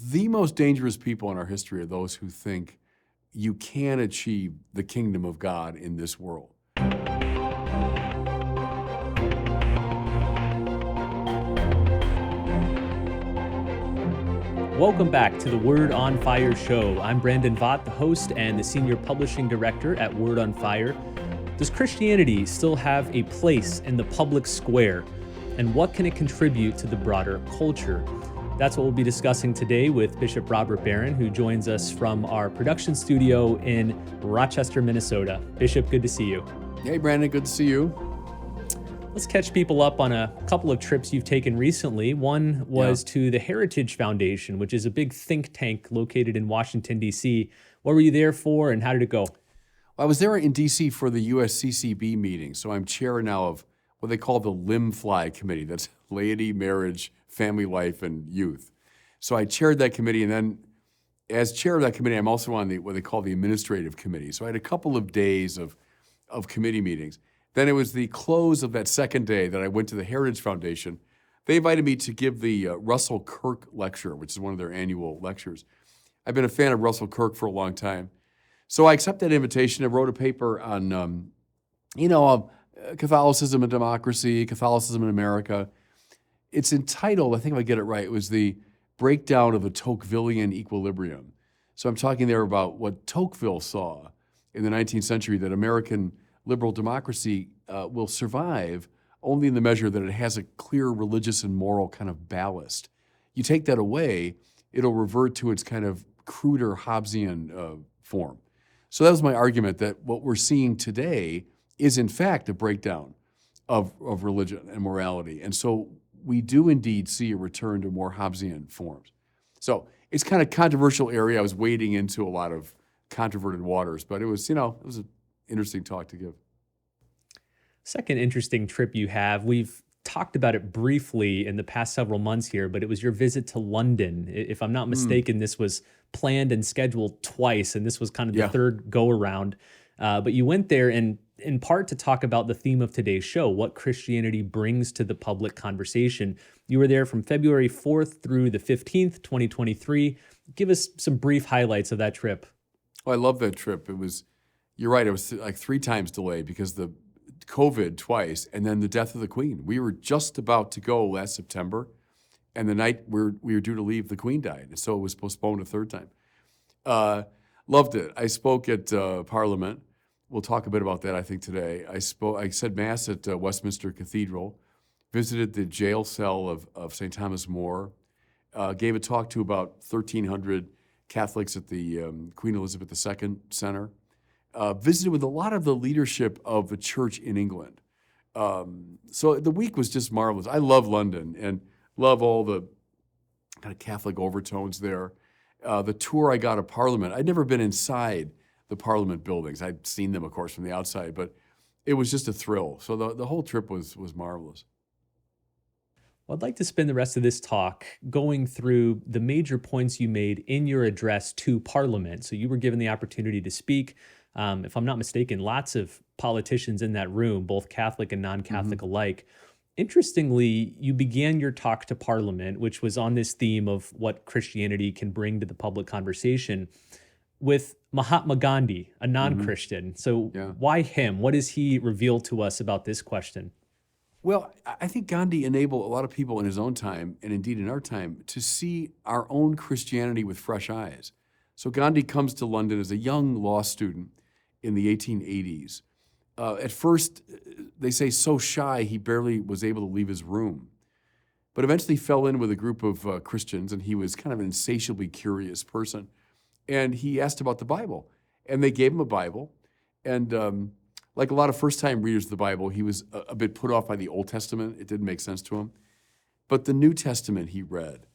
the most dangerous people in our history are those who think you can achieve the kingdom of God in this world. Welcome back to the Word on Fire show. I'm Brandon Vogt, the host and the senior publishing director at Word on Fire. Does Christianity still have a place in the public square? And what can it contribute to the broader culture? That's what we'll be discussing today with Bishop Robert Barron, who joins us from our production studio in Rochester, Minnesota. Bishop, good to see you. Hey, Brandon, good to see you. Let's catch people up on a couple of trips you've taken recently. One was to the Heritage Foundation, which is a big think tank located in Washington, D.C. What were you there for, and how did it go? I was there in D.C. for the USCCB meeting, so I'm chair now of what they call the LIMFLY committee. That's Laity, Marriage, Family Life, and Youth. So I chaired that committee, and then as chair of that committee, I'm also on what they call the administrative committee. So I had a couple of days of committee meetings. Then it was the close of that second day that I went to the Heritage Foundation. They invited me to give the Russell Kirk lecture, which is one of their annual lectures. I've been a fan of Russell Kirk for a long time. So I accepted that invitation. I wrote a paper on, Catholicism and democracy, Catholicism in America. It's entitled, I think if I get it right, it was the breakdown of a Tocquevillian equilibrium. So I'm talking there about what Tocqueville saw in the 19th century, that American liberal democracy will survive only in the measure that it has a clear religious and moral kind of ballast. You take that away, it'll revert to its kind of cruder Hobbesian form. So that was my argument, that what we're seeing today is in fact a breakdown of religion and morality. And so we do indeed see a return to more Hobbesian forms. So it's kind of controversial area. I was wading into a lot of controverted waters, but it was an interesting talk to give. Second interesting trip you have, we've talked about it briefly in the past several months here, but it was your visit to London. If I'm not mistaken, this was planned and scheduled twice, and this was kind of the third go-around. But you went there in part to talk about the theme of today's show, what Christianity brings to the public conversation. You were there from February 4th through the 15th, 2023. Give us some brief highlights of that trip. Oh, I love that trip. You're right, it was like 3 times delayed because the COVID twice, and then the death of the Queen. We were just about to go last September, and the night we were due to leave, the Queen died, and so it was postponed a third time. Loved it. I spoke at Parliament. We'll talk a bit about that, I think, today. I said Mass at Westminster Cathedral, visited the jail cell of St. Thomas More, gave a talk to about 1,300 Catholics at the Queen Elizabeth II Center, visited with a lot of the leadership of the church in England. So the week was just marvelous. I love London and love all the kind of Catholic overtones there. The tour I got of Parliament, I'd never been inside the Parliament buildings. I'd seen them, of course, from the outside, but it was just a thrill. So the whole trip was marvelous. Well, I'd like to spend the rest of this talk going through the major points you made in your address to Parliament. So you were given the opportunity to speak. If I'm not mistaken, lots of politicians in that room, both Catholic and non-Catholic alike. Interestingly, you began your talk to Parliament, which was on this theme of what Christianity can bring to the public conversation, with Mahatma Gandhi, a non-Christian. So why him? What does he reveal to us about this question? Well, I think Gandhi enabled a lot of people in his own time, and indeed in our time, to see our own Christianity with fresh eyes. So Gandhi comes to London as a young law student in the 1880s. At first, they say so shy he barely was able to leave his room, but eventually fell in with a group of Christians, and he was kind of an insatiably curious person. And he asked about the Bible, and they gave him a Bible. And like a lot of first-time readers of the Bible, he was a bit put off by the Old Testament. It didn't make sense to him. But the New Testament he read,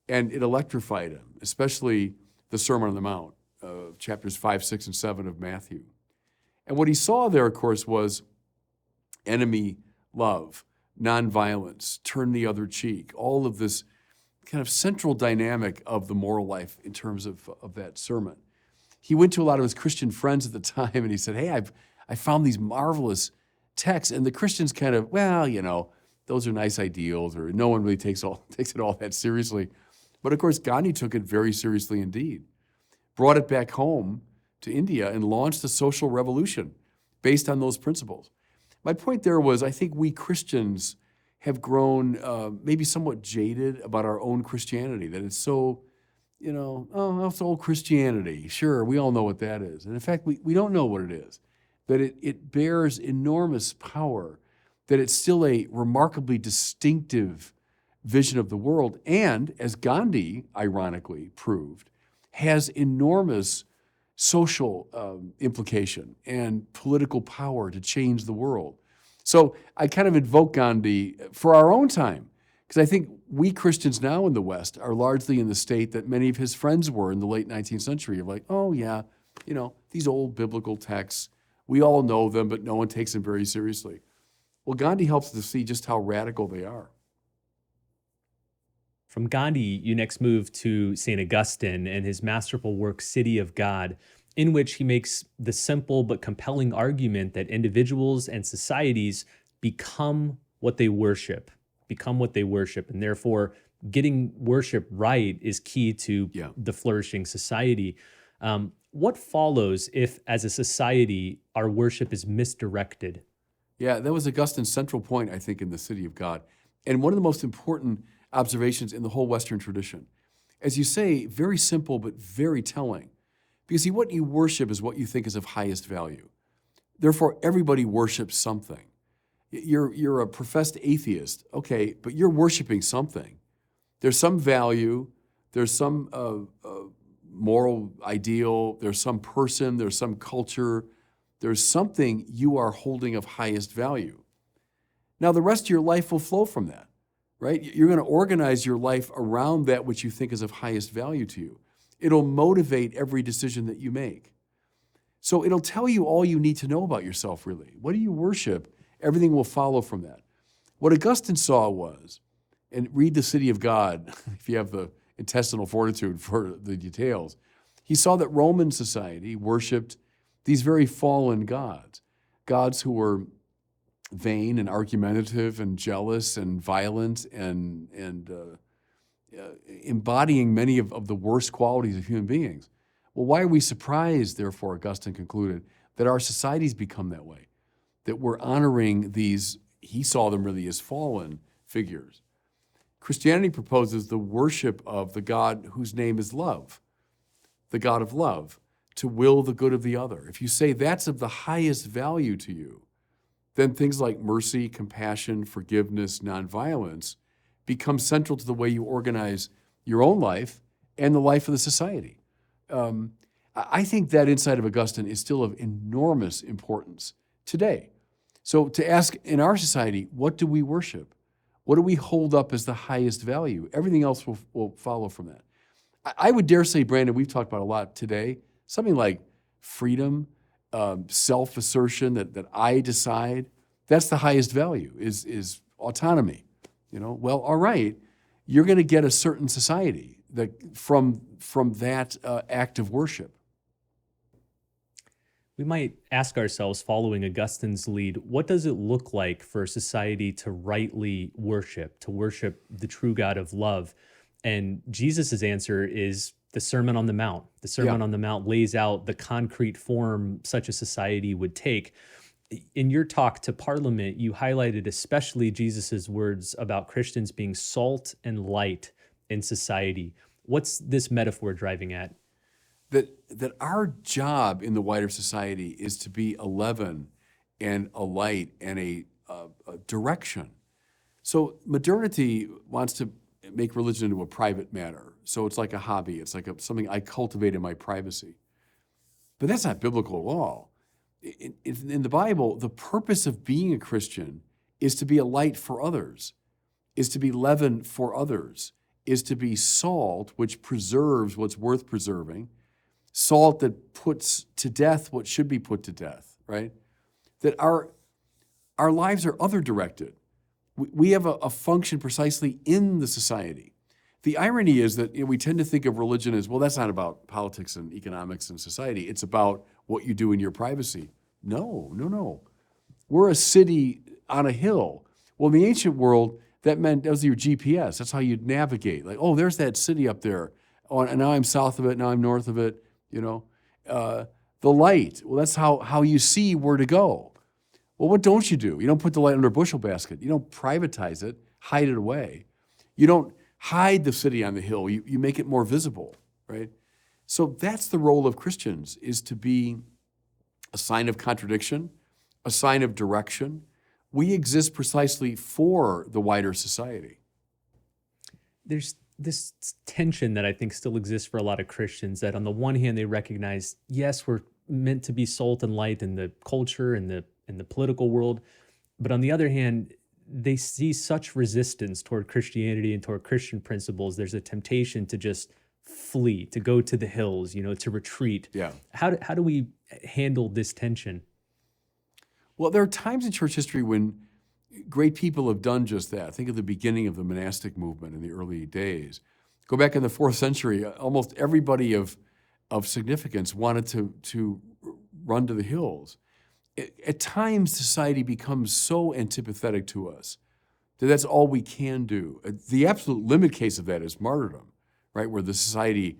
and it electrified him, especially the Sermon on the Mount, chapters 5, 6, and 7 of Matthew. And what he saw there, of course, was enemy love, nonviolence, turn the other cheek, all of this kind of central dynamic of the moral life in terms of that sermon. He went to a lot of his Christian friends at the time, and he said, hey, I found these marvelous texts. And the Christians kind of, well, those are nice ideals, or no one really takes it all that seriously. But of course, Gandhi took it very seriously indeed, brought it back home to India and launched the social revolution based on those principles. My point there was, I think we Christians have grown maybe somewhat jaded about our own Christianity, that it's so, oh, it's old Christianity. Sure, we all know what that is. And in fact, we don't know what it is, that it bears enormous power, that it's still a remarkably distinctive vision of the world, and as Gandhi, ironically, proved, has enormous social implication and political power to change the world. So I kind of invoke Gandhi for our own time, because I think we Christians now in the West are largely in the state that many of his friends were in the late 19th century, of like, oh yeah, these old biblical texts, we all know them, but no one takes them very seriously. Well, Gandhi helps us to see just how radical they are. From Gandhi, you next move to St. Augustine and his masterful work, City of God, in which he makes the simple but compelling argument that individuals and societies become what they worship, and therefore getting worship right is key to the flourishing society. What follows if, as a society, our worship is misdirected? Yeah, that was Augustine's central point, I think, in the City of God, and one of the most important observations in the whole Western tradition. As you say, very simple but very telling. Because see, what you worship is what you think is of highest value. Therefore, everybody worships something. You're a professed atheist, okay, but you're worshiping something. There's some value, there's some moral ideal, there's some person, there's some culture, there's something you are holding of highest value. Now, the rest of your life will flow from that, right? You're going to organize your life around that which you think is of highest value to you. It'll motivate every decision that you make. So it'll tell you all you need to know about yourself, really. What do you worship? Everything will follow from that. What Augustine saw was, and read the City of God, if you have the intestinal fortitude for the details, he saw that Roman society worshiped these very fallen gods, gods who were vain and argumentative and jealous and violent and embodying many of the worst qualities of human beings. Well, why are we surprised, therefore, Augustine concluded, that our societies become that way, that we're honoring these, he saw them really as fallen figures. Christianity proposes the worship of the God whose name is love, the God of love, to will the good of the other. If you say that's of the highest value to you, then things like mercy, compassion, forgiveness, nonviolence become central to the way you organize your own life and the life of the society. I think that insight of Augustine is still of enormous importance today. So to ask in our society, what do we worship? What do we hold up as the highest value? Everything else will follow from that. I would dare say, Brandon, we've talked about a lot today, something like freedom, self-assertion, that I decide, that's the highest value, is autonomy. Well, all right, you're going to get a certain society that from that act of worship. We might ask ourselves, following Augustine's lead, what does it look like for society to rightly worship, to worship the true God of love? And Jesus's answer is the Sermon on the Mount. The Sermon on the Mount lays out the concrete form such a society would take. In your talk to Parliament, you highlighted especially Jesus's words about Christians being salt and light in society. What's this metaphor driving at? That our job in the wider society is to be a leaven and a light and a direction. So modernity wants to make religion into a private matter. So it's like a hobby. It's like something I cultivate in my privacy. But that's not biblical at all. In the Bible, the purpose of being a Christian is to be a light for others, is to be leaven for others, is to be salt, which preserves what's worth preserving, salt that puts to death what should be put to death, right? That our lives are other-directed. We have a function precisely in the society. The irony is that we tend to think of religion as, well, that's not about politics and economics and society. It's about what you do in your privacy. No. We're a city on a hill. Well, in the ancient world, That was your GPS. That's how you'd navigate. Like, oh, there's that city up there. Oh, and now I'm south of it. Now I'm north of it. The light. Well, that's how you see where to go. Well, what don't you do? You don't put the light under a bushel basket. You don't privatize it, hide it away. You don't hide the city on the hill. You make it more visible, right? So that's the role of Christians, is to be a sign of contradiction, a sign of direction. We exist precisely for the wider society. There's this tension that I think still exists for a lot of Christians, that on the one hand, they recognize, yes, we're meant to be salt and light in the culture and the political world. But on the other hand, they see such resistance toward Christianity and toward Christian principles. There's a temptation to just flee, to go to the hills, to retreat. Yeah. How do we handle this tension? Well, there are times in church history when great people have done just that. Think of the beginning of the monastic movement in the early days. Go back in the 4th century, almost everybody of significance wanted to run to the hills. At times, society becomes so antipathetic to us that that's all we can do. The absolute limit case of that is martyrdom, right, where the society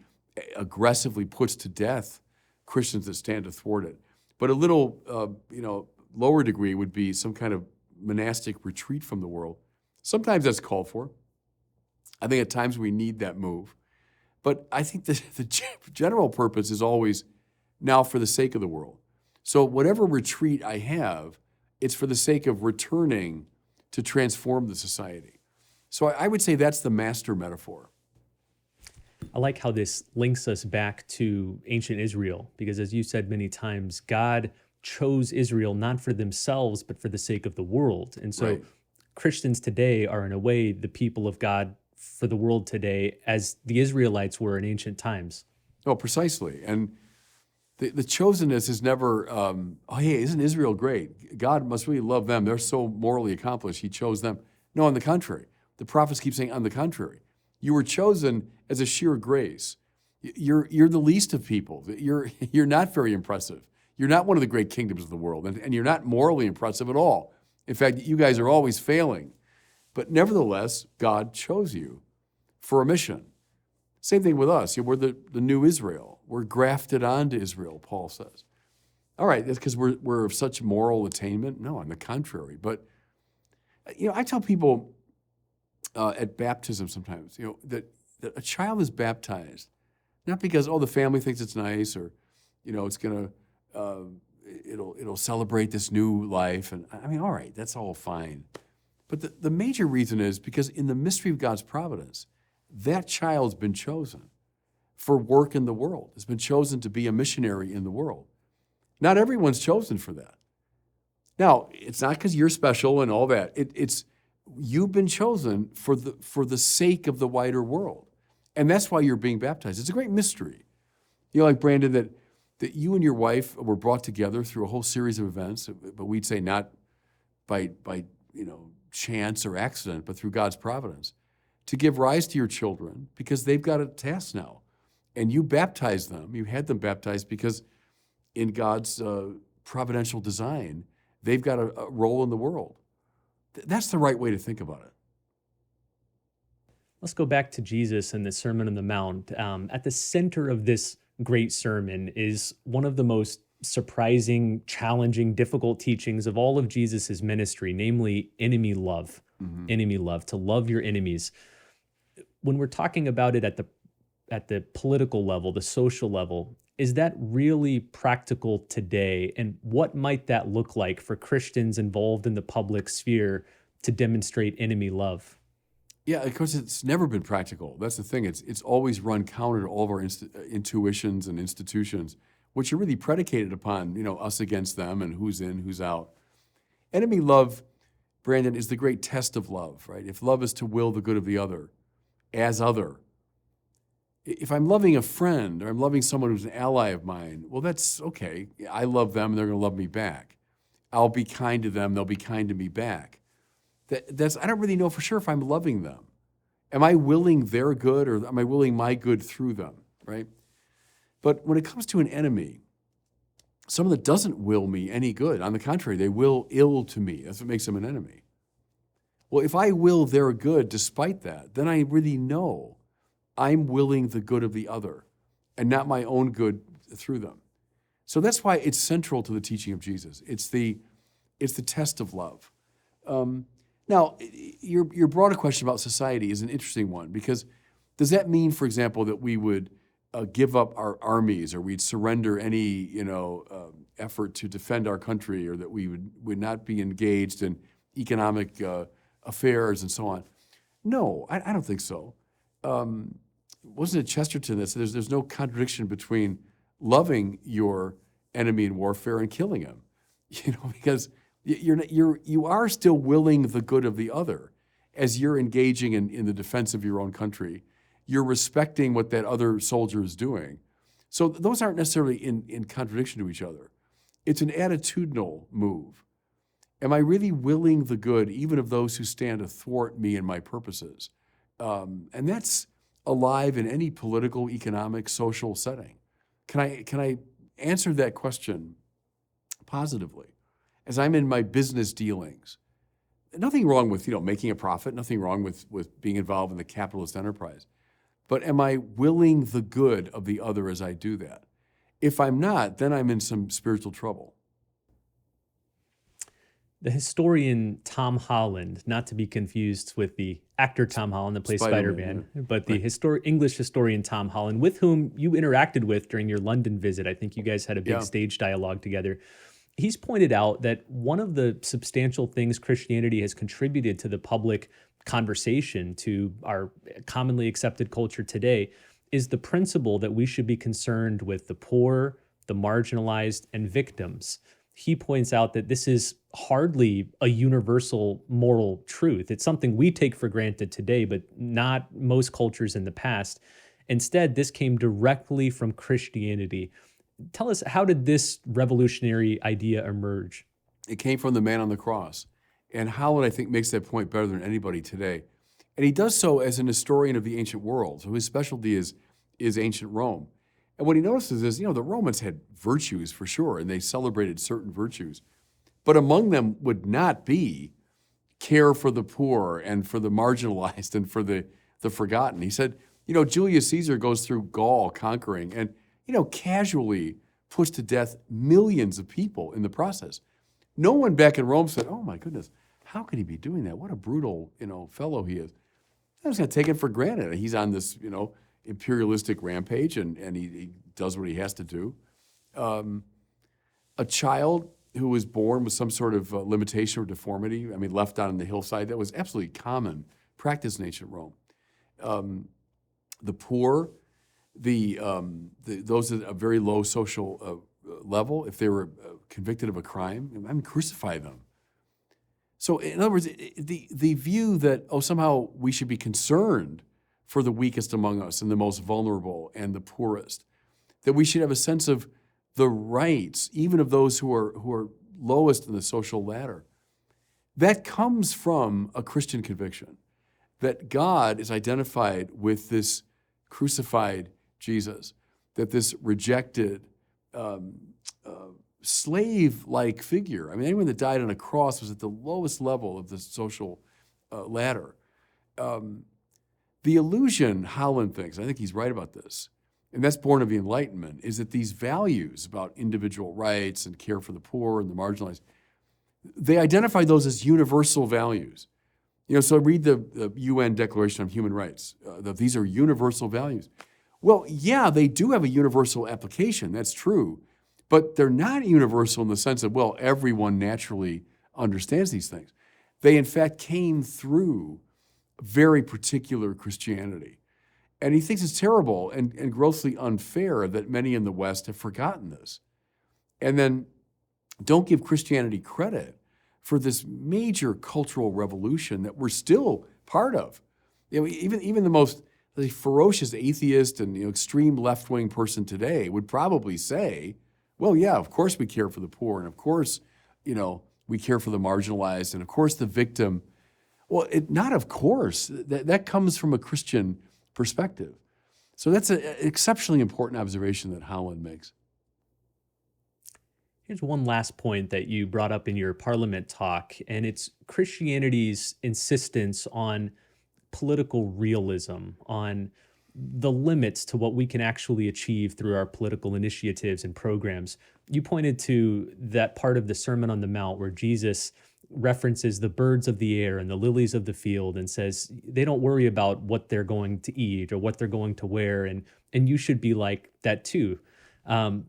aggressively puts to death Christians that stand to thwart it. But a little, lower degree would be some kind of monastic retreat from the world. Sometimes that's called for. I think at times we need that move. But I think the general purpose is always now for the sake of the world. So whatever retreat I have, it's for the sake of returning to transform the society. So I would say that's the master metaphor. I like how this links us back to ancient Israel, because as you said many times, God chose Israel not for themselves, but for the sake of the world. And so Right. Christians today are in a way the people of God for the world today, as the Israelites were in ancient times. Oh, precisely. And the chosenness is never, hey, isn't Israel great? God must really love them. They're so morally accomplished. He chose them. No, on the contrary. The prophets keep saying, on the contrary. You were chosen as a sheer grace. You're the least of people. You're not very impressive. You're not one of the great kingdoms of the world, and you're not morally impressive at all. In fact, you guys are always failing. But nevertheless, God chose you for a mission. Same thing with us. We're the new Israel. We're grafted onto Israel, Paul says. All right, that's because we're of such moral attainment? No, on the contrary. But, I tell people at baptism sometimes, that a child is baptized, not because, the family thinks it's nice, or, it's going to, it'll celebrate this new life. And I mean, all right, that's all fine. But the major reason is because in the mystery of God's providence, that child's been chosen for work in the world. It's been chosen to be a missionary in the world. Not everyone's chosen for that. Now, it's not because you're special and all that. It's you've been chosen for the sake of the wider world. And that's why you're being baptized. It's a great mystery. Like Brandon, that you and your wife were brought together through a whole series of events, but we'd say not by chance or accident, but through God's providence, to give rise to your children, because they've got a task now. And you baptized them, you had them baptized because in God's providential design, they've got a role in the world. That's the right way to think about it. Let's go back to Jesus and the Sermon on the Mount. At the center of this great sermon is one of the most surprising, challenging, difficult teachings of all of Jesus's ministry, namely enemy love. Mm-hmm. Enemy love, to love your enemies. When we're talking about it at the political level, the social level, is that really practical today? And what might that look like for Christians involved in the public sphere to demonstrate enemy love? Yeah, of course, it's never been practical. That's the thing. It's always run counter to all of our intuitions and institutions, which are really predicated upon, us against them and who's in, who's out. Enemy love, Brandon, is the great test of love, right? If love is to will the good of the other, as other. If I'm loving a friend or I'm loving someone who's an ally of mine, well, that's okay. I love them and they're going to love me back. I'll be kind to them, they'll be kind to me back. I don't really know for sure if I'm loving them. Am I willing their good, or am I willing my good through them, right? But when it comes to an enemy, someone that doesn't will me any good, on the contrary, they will ill to me. That's what makes them an enemy. Well, if I will their good despite that, then I really know I'm willing the good of the other and not my own good through them. So that's why it's central to the teaching of Jesus. It's the test of love. Now, your broader question about society is an interesting one, because does that mean, for example, that we would give up our armies, or we'd surrender any effort to defend our country, or that we would not be engaged in economic affairs and so on? No, I don't think so. Wasn't it Chesterton that said there's no contradiction between loving your enemy in warfare and killing him? Because you are still willing the good of the other as you're engaging in the defense of your own country. You're respecting what that other soldier is doing. So those aren't necessarily in contradiction to each other. It's an attitudinal move. Am I really willing the good even of those who stand athwart me and my purposes? And that's alive in any political, economic, social setting. Can I answer that question positively? As I'm in my business dealings, nothing wrong with making a profit, nothing wrong with being involved in the capitalist enterprise. But am I willing the good of the other as I do that? If I'm not, then I'm in some spiritual trouble. The historian Tom Holland, not to be confused with the actor Tom Holland that plays Spider-Man, but the English historian Tom Holland, with whom you interacted with during your London visit. I think you guys had a big stage dialogue together. He's pointed out that one of the substantial things Christianity has contributed to the public conversation, to our commonly accepted culture today, is the principle that we should be concerned with the poor, the marginalized, and victims. He points out that this is hardly a universal moral truth. It's something we take for granted today, but not most cultures in the past. Instead, this came directly from Christianity. Tell us, how did this revolutionary idea emerge? It came from the man on the cross. And Holland, I think, makes that point better than anybody today. And he does so as an historian of the ancient world. So his specialty is ancient Rome. And what he notices is, the Romans had virtues for sure, and they celebrated certain virtues. But among them would not be care for the poor and for the marginalized and for the forgotten. He said, Julius Caesar goes through Gaul conquering and, casually puts to death millions of people in the process. No one back in Rome said, oh my goodness, how could he be doing that? What a brutal, fellow he is. I was going to take it for granted. He's on this, imperialistic rampage, and he does what he has to do. A child who was born with some sort of limitation or deformity, left out on the hillside, that was absolutely common practice in ancient Rome. The poor, those at a very low social level, if they were convicted of a crime, crucify them. So in other words, the view that, somehow we should be concerned for the weakest among us and the most vulnerable and the poorest, that we should have a sense of the rights, even of those who are lowest in the social ladder, that comes from a Christian conviction that God is identified with this crucified Jesus, that this rejected, slave-like figure. Anyone that died on a cross was at the lowest level of the social ladder. The illusion, Holland thinks, I think he's right about this, and that's born of the Enlightenment, is that these values about individual rights and care for the poor and the marginalized, they identify those as universal values. So read the UN Declaration on Human Rights, that these are universal values. Well, yeah, they do have a universal application, that's true, but they're not universal in the sense that, everyone naturally understands these things. They, in fact, came through very particular Christianity. And he thinks it's terrible and grossly unfair that many in the West have forgotten this. And then don't give Christianity credit for this major cultural revolution that we're still part of. Even the most ferocious atheist and extreme left-wing person today would probably say, well, yeah, of course we care for the poor, and of course, we care for the marginalized, and of course the victim. Well, not of course. That comes from a Christian perspective. So that's an exceptionally important observation that Holland makes. Here's one last point that you brought up in your Parliament talk, and it's Christianity's insistence on political realism, on the limits to what we can actually achieve through our political initiatives and programs. You pointed to that part of the Sermon on the Mount where Jesus references the birds of the air and the lilies of the field and says they don't worry about what they're going to eat or what they're going to wear, and you should be like that too. Um,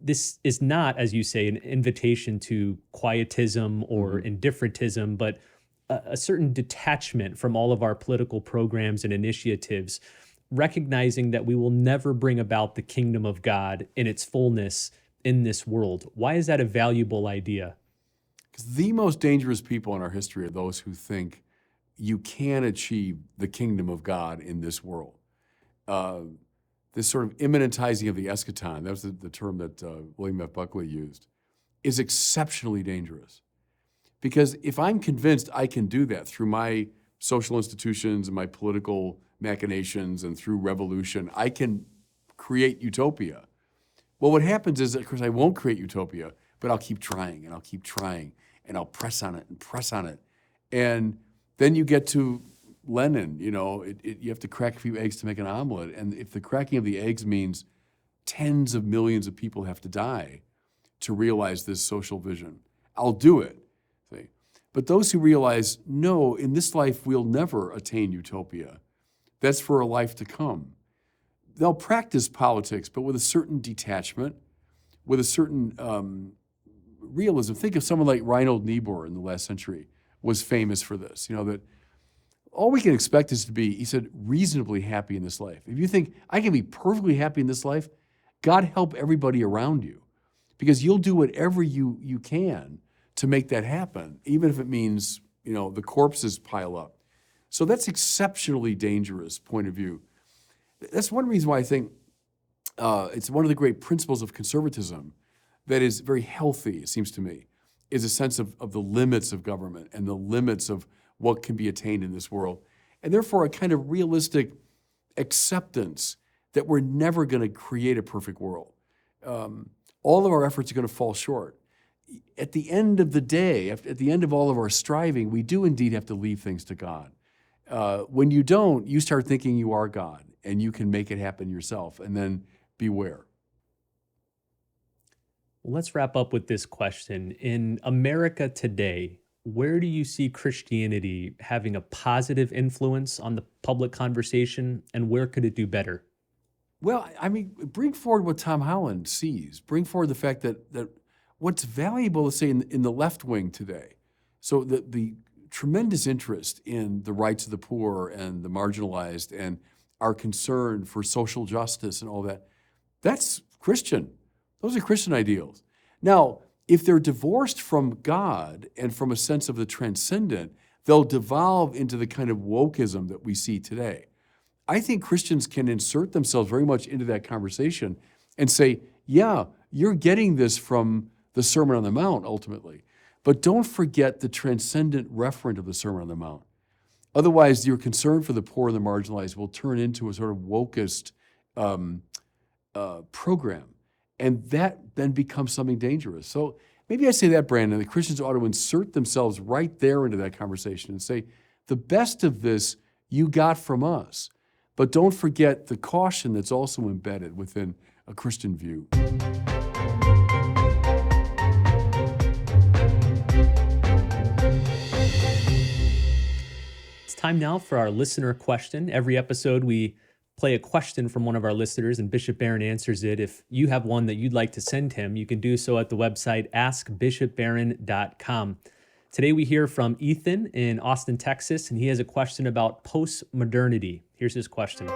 this is not, as you say, an invitation to quietism or indifferentism, but a certain detachment from all of our political programs and initiatives, recognizing that we will never bring about the kingdom of God in its fullness in this world. Why is that a valuable idea? Because the most dangerous people in our history are those who think you can achieve the kingdom of God in this world. This sort of immanentizing of the eschaton, that was the term that William F. Buckley used, is exceptionally dangerous. Because if I'm convinced I can do that through my social institutions and my political machinations and through revolution, I can create utopia. Well, what happens is, of course, I won't create utopia, but I'll keep trying and I'll keep trying and I'll press on it and press on it. And then you get to Lenin, you have to crack a few eggs to make an omelet. And if the cracking of the eggs means tens of millions of people have to die to realize this social vision, I'll do it. See? But those who realize, no, in this life we'll never attain utopia, that's for a life to come, they'll practice politics, but with a certain detachment, with a certain realism. Think of someone like Reinhold Niebuhr in the last century was famous for this, that all we can expect is to be, he said, reasonably happy in this life. If you think, I can be perfectly happy in this life, God help everybody around you, because you'll do whatever you can to make that happen, even if it means, the corpses pile up. So that's exceptionally dangerous point of view. That's one reason why I think it's one of the great principles of conservatism that is very healthy, it seems to me, is a sense of the limits of government and the limits of what can be attained in this world. And therefore a kind of realistic acceptance that we're never going to create a perfect world. All of our efforts are going to fall short. At the end of the day, at the end of all of our striving, we do indeed have to leave things to God. When you don't, you start thinking you are God and you can make it happen yourself, and then beware. Well, let's wrap up with this question. In America today, where do you see Christianity having a positive influence on the public conversation, and where could it do better? Well, I mean, bring forward what Tom Holland sees. Bring forward the fact that what's valuable, let's say, in the left wing today. So the tremendous interest in the rights of the poor and the marginalized and our concern for social justice and all that, that's Christian. Those are Christian ideals. Now, if they're divorced from God and from a sense of the transcendent, they'll devolve into the kind of wokeism that we see today. I think Christians can insert themselves very much into that conversation and say, yeah, you're getting this from the Sermon on the Mount ultimately, but don't forget the transcendent referent of the Sermon on the Mount. Otherwise, your concern for the poor and the marginalized will turn into a sort of wokist program. And that then becomes something dangerous. So maybe I say that, Brandon, the Christians ought to insert themselves right there into that conversation and say, the best of this you got from us, but don't forget the caution that's also embedded within a Christian view. It's time now for our listener question. Every episode, we play a question from one of our listeners, and Bishop Barron answers it. If you have one that you'd like to send him, you can do so at the website askbishopbarron.com. Today we hear from Ethan in Austin, Texas, and he has a question about post-modernity. Here's his question.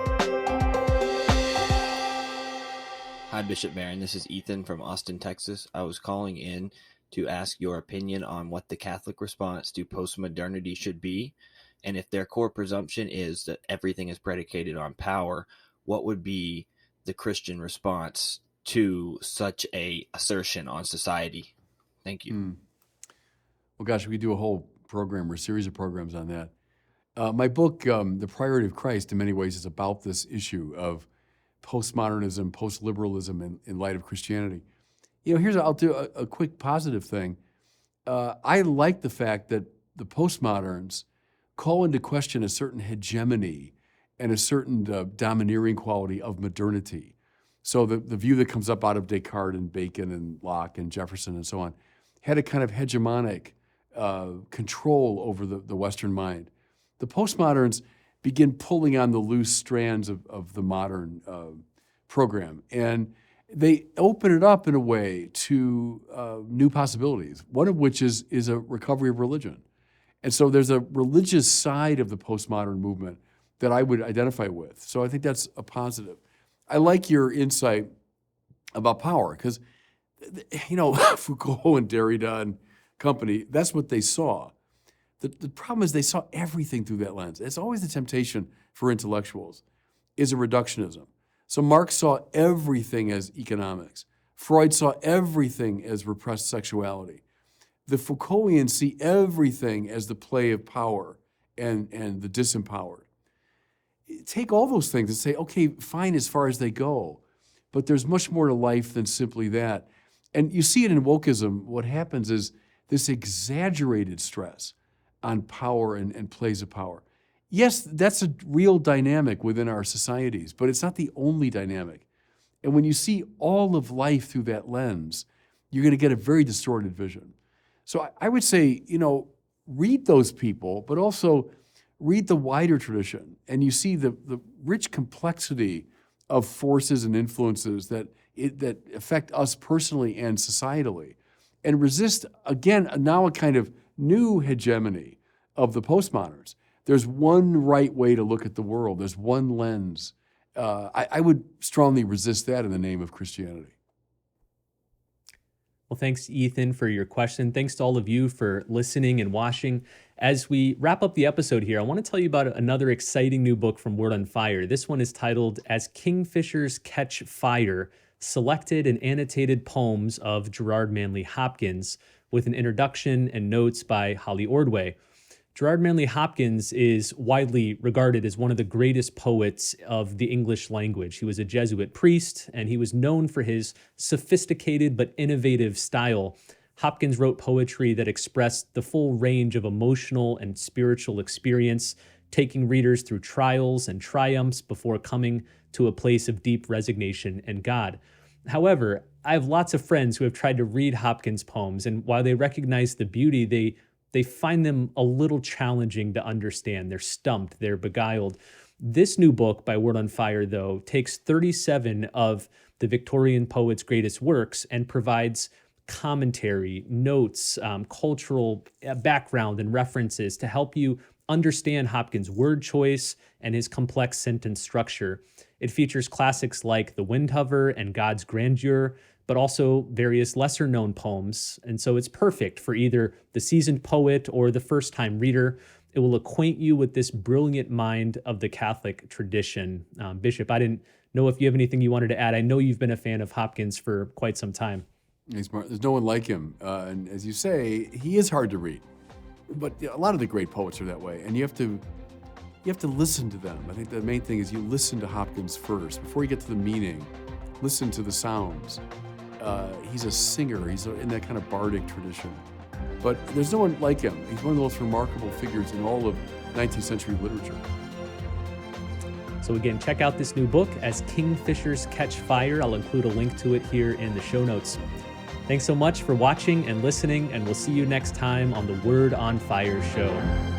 Hi, Bishop Barron. This is Ethan from Austin, Texas. I was calling in to ask your opinion on what the Catholic response to post-modernity should be. And if their core presumption is that everything is predicated on power, what would be the Christian response to such a assertion on society? Thank you. Well, gosh, we could do a whole program or a series of programs on that. My book, The Priority of Christ, in many ways is about this issue of postmodernism, post-liberalism in light of Christianity. I'll do a quick positive thing. I like the fact that the postmoderns call into question a certain hegemony and a certain domineering quality of modernity. So the view that comes up out of Descartes and Bacon and Locke and Jefferson and so on had a kind of hegemonic control over the Western mind. The postmoderns begin pulling on the loose strands of the modern program, and they open it up in a way to new possibilities, one of which is a recovery of religion. And so there's a religious side of the postmodern movement that I would identify with. So I think that's a positive. I like your insight about power because, Foucault and Derrida and company, that's what they saw. The problem is they saw everything through that lens. It's always the temptation for intellectuals is a reductionism. So Marx saw everything as economics. Freud saw everything as repressed sexuality. The Foucaultians see everything as the play of power and the disempowered. Take all those things and say, okay, fine as far as they go, but there's much more to life than simply that. And you see it in wokeism. What happens is this exaggerated stress on power and plays of power. Yes, that's a real dynamic within our societies, but it's not the only dynamic. And when you see all of life through that lens, you're going to get a very distorted vision. So I would say, read those people, but also read the wider tradition, and you see the rich complexity of forces and influences that affect us personally and societally, and resist, again, now a kind of new hegemony of the postmoderns. There's one right way to look at the world. There's one lens. I would strongly resist that in the name of Christianity. Well, thanks, Ethan, for your question. Thanks to all of you for listening and watching. As we wrap up the episode here, I want to tell you about another exciting new book from Word on Fire. This one is titled As Kingfishers Catch Fire, Selected and Annotated Poems of Gerard Manley Hopkins, with an introduction and notes by Holly Ordway. Gerard Manley Hopkins is widely regarded as one of the greatest poets of the English language. He was a Jesuit priest, and he was known for his sophisticated but innovative style. Hopkins wrote poetry that expressed the full range of emotional and spiritual experience, taking readers through trials and triumphs before coming to a place of deep resignation in God. However, I have lots of friends who have tried to read Hopkins' poems, and while they recognize the beauty, they find them a little challenging to understand. They're stumped, they're beguiled. This new book by Word on Fire, though, takes 37 of the Victorian poet's greatest works and provides commentary, notes, cultural background, and references to help you understand Hopkins' word choice and his complex sentence structure. It features classics like The Windhover and God's Grandeur, but also various lesser-known poems. And so it's perfect for either the seasoned poet or the first-time reader. It will acquaint you with this brilliant mind of the Catholic tradition. Bishop, I didn't know if you have anything you wanted to add. I know you've been a fan of Hopkins for quite some time. There's no one like him. And as you say, he is hard to read. But a lot of the great poets are that way. And you have to listen to them. I think the main thing is you listen to Hopkins first. Before you get to the meaning, listen to the sounds. He's a singer. He's in that kind of bardic tradition. But there's no one like him. He's one of the most remarkable figures in all of 19th century literature. So again, check out this new book, As Kingfishers Catch Fire. I'll include a link to it here in the show notes. Thanks so much for watching and listening, and we'll see you next time on the Word on Fire show.